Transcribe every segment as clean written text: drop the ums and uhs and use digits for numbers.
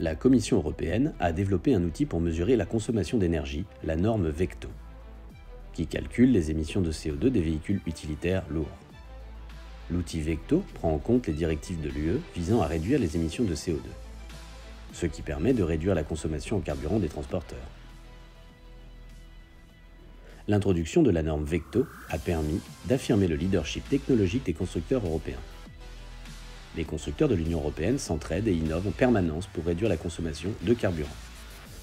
La Commission européenne a développé un outil pour mesurer la consommation d'énergie, la norme Vecto, qui calcule les émissions de CO2 des véhicules utilitaires lourds. L'outil Vecto prend en compte les directives de l'UE visant à réduire les émissions de CO2, ce qui permet de réduire la consommation en carburant des transporteurs. L'introduction de la norme Vecto a permis d'affirmer le leadership technologique des constructeurs européens. Les constructeurs de l'Union européenne s'entraident et innovent en permanence pour réduire la consommation de carburant,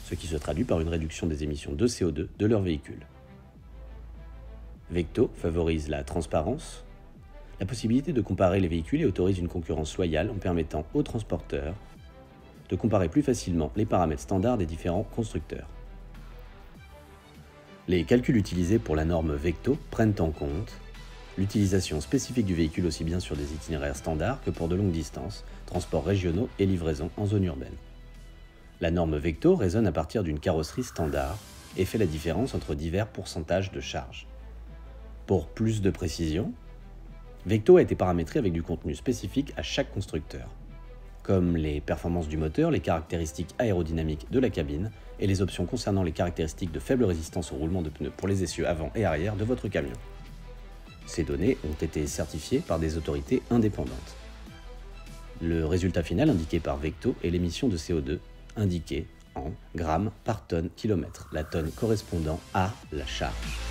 ce qui se traduit par une réduction des émissions de CO2 de leurs véhicules. Vecto favorise la transparence, la possibilité de comparer les véhicules et autorise une concurrence loyale en permettant aux transporteurs de comparer plus facilement les paramètres standards des différents constructeurs. Les calculs utilisés pour la norme Vecto prennent en compte l'utilisation spécifique du véhicule aussi bien sur des itinéraires standards que pour de longues distances, transports régionaux et livraisons en zone urbaine. La norme Vecto raisonne à partir d'une carrosserie standard et fait la différence entre divers pourcentages de charge. Pour plus de précision, Vecto a été paramétré avec du contenu spécifique à chaque constructeur, comme les performances du moteur, les caractéristiques aérodynamiques de la cabine et les options concernant les caractéristiques de faible résistance au roulement de pneus pour les essieux avant et arrière de votre camion. Ces données ont été certifiées par des autorités indépendantes. Le résultat final indiqué par Vecto est l'émission de CO2 indiquée en grammes par tonne kilomètre, la tonne correspondant à la charge.